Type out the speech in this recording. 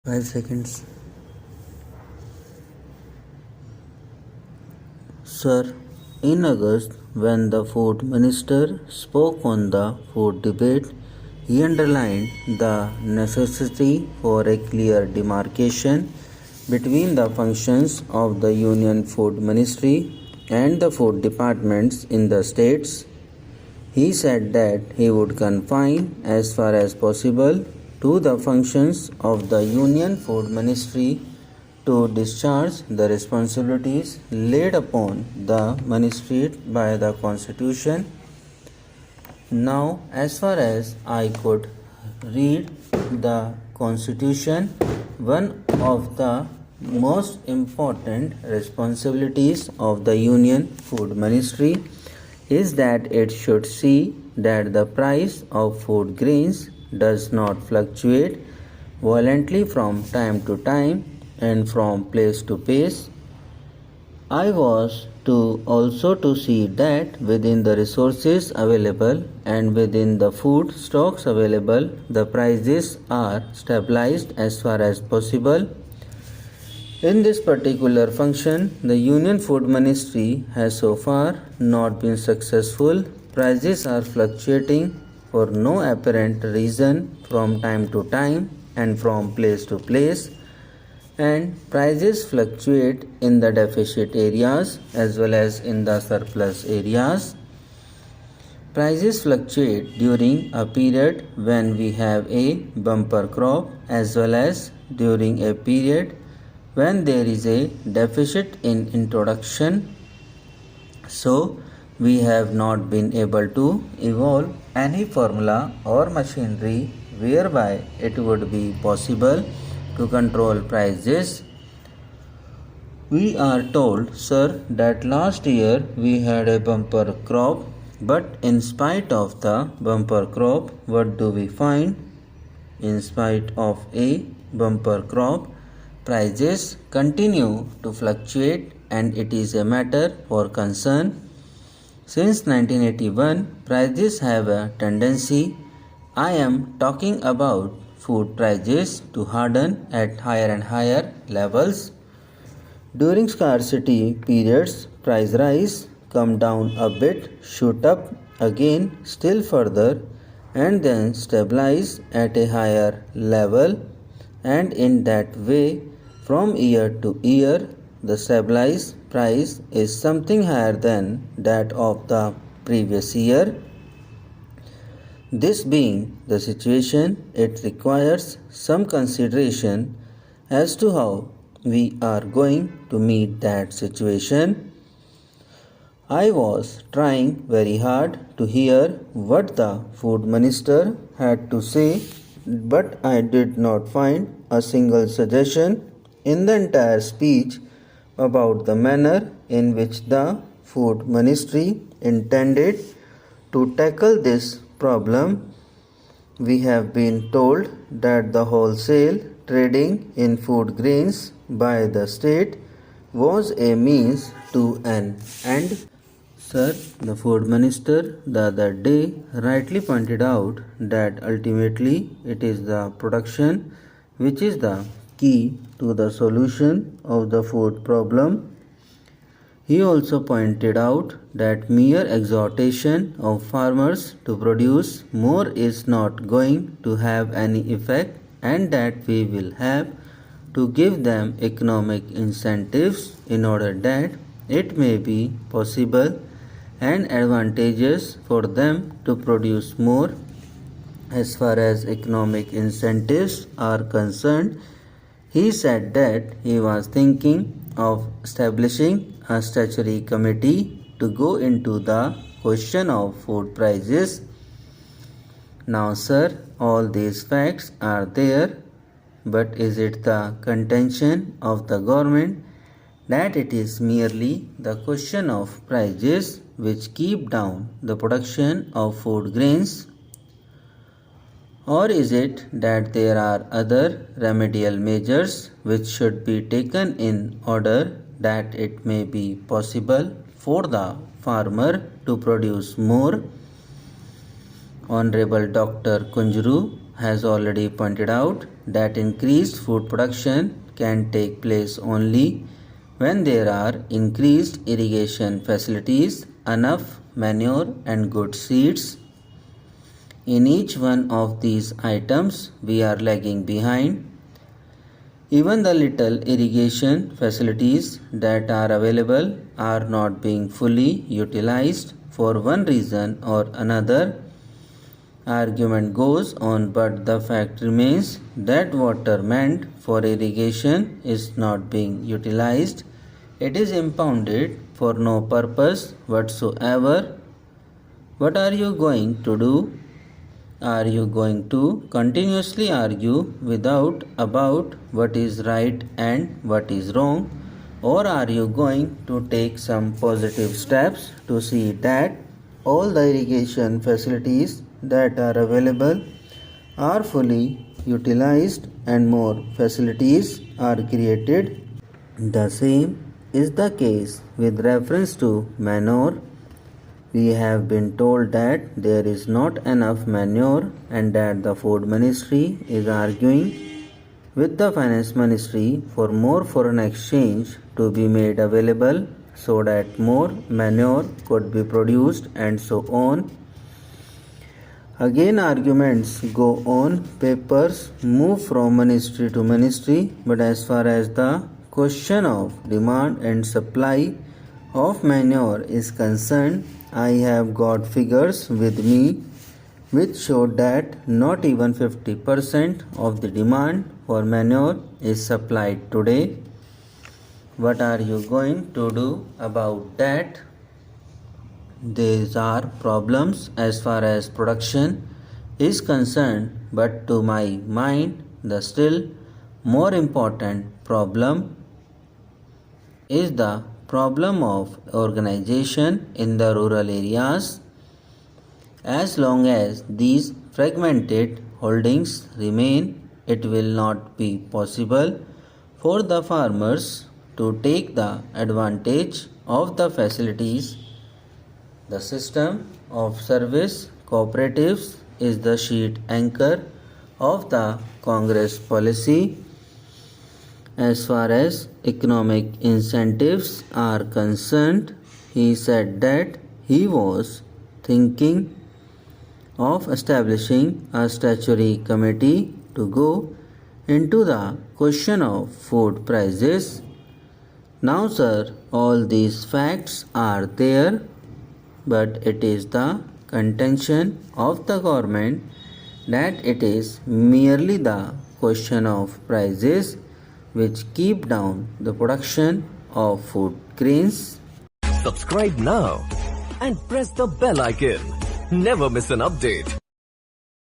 5 seconds. Sir, in August, when the food minister spoke on the food debate, he underlined the necessity for a clear demarcation between the functions of the Union Food Ministry and the food departments in the states. He said that he would confine as far as possible to the functions of the Union Food Ministry to discharge the responsibilities laid upon the ministry by the Constitution. Now, as far as I could read the Constitution, one of the most important responsibilities of the Union Food Ministry is that it should see that the price of food grains does not fluctuate violently from time to time and from place to place. I was to also to see that within the resources available and within the food stocks available, the prices are stabilized as far as possible. In this particular function, the Union Food Ministry has so far not been successful. Prices are fluctuating for no apparent reason from time to time and from place to place, and prices fluctuate in the deficit areas as well as in the surplus areas. Prices fluctuate during a period when we have a bumper crop as well as during a period when there is a deficit in introduction. So, we have not been able to evolve any formula or machinery whereby it would be possible to control prices. We are told, sir, that last year we had a bumper crop, but in spite of the bumper crop, what do we find? In spite of a bumper crop, prices continue to fluctuate, and it is a matter for concern. Since 1981, prices have a tendency, I am talking about food prices, to harden at higher and higher levels. During scarcity periods, price rise, come down a bit, shoot up again still further, and then stabilize at a higher level, and in that way from year to year the stabilized price is something higher than that of the previous year. This being the situation, it requires some consideration as to how we are going to meet that situation. I was trying very hard to hear what the food minister had to say, but I did not find a single suggestion in the entire speech about the manner in which the food ministry intended to tackle this problem. We have been told that the wholesale trading in food grains by the state was a means to an end. Sir, the food minister the other day rightly pointed out that ultimately it is the production which is the key to the solution of the food problem. He also pointed out that mere exhortation of farmers to produce more is not going to have any effect, and that we will have to give them economic incentives in order that it may be possible and advantageous for them to produce more. As far as economic incentives are concerned, he said that he was thinking of establishing a statutory committee to go into the question of food prices. Now, sir, all these facts are there, but is it the contention of the government that it is merely the question of prices which keep down the production of food grains? Or is it that there are other remedial measures which should be taken in order that it may be possible for the farmer to produce more? Honorable Dr. Kunjuru has already pointed out that increased food production can take place only when there are increased irrigation facilities, enough manure and good seeds. In each one of these items, we are lagging behind. Even the little irrigation facilities that are available are not being fully utilized for one reason or another. Argument goes on, but the fact remains that water meant for irrigation is not being utilized. It is impounded for no purpose whatsoever. What are you going to do? Are you going to continuously argue about what is right and what is wrong? Or are you going to take some positive steps to see that all the irrigation facilities that are available are fully utilized and more facilities are created? The same is the case with reference to manure. We have been told that there is not enough manure and that the food ministry is arguing with the finance ministry for more foreign exchange to be made available so that more manure could be produced and so on. Again arguments go on, papers move from ministry to ministry, but as far as the question of demand and supply of manure is concerned, I have got figures with me which show that not even 50% of the demand for manure is supplied today. What are you going to do about that? These are problems as far as production is concerned, but to my mind, the still more important problem is the problem of organization in the rural areas. As long as these fragmented holdings remain, it will not be possible for the farmers to take the advantage of the facilities. The system of service cooperatives is the sheet anchor of the Congress policy. As far as economic incentives are concerned, he said that he was thinking of establishing a statutory committee to go into the question of food prices. Now, sir, all these facts are there, but it is the contention of the government that it is merely the question of prices which keep down the production of food grains. Subscribe now and press the bell icon. Never miss an update.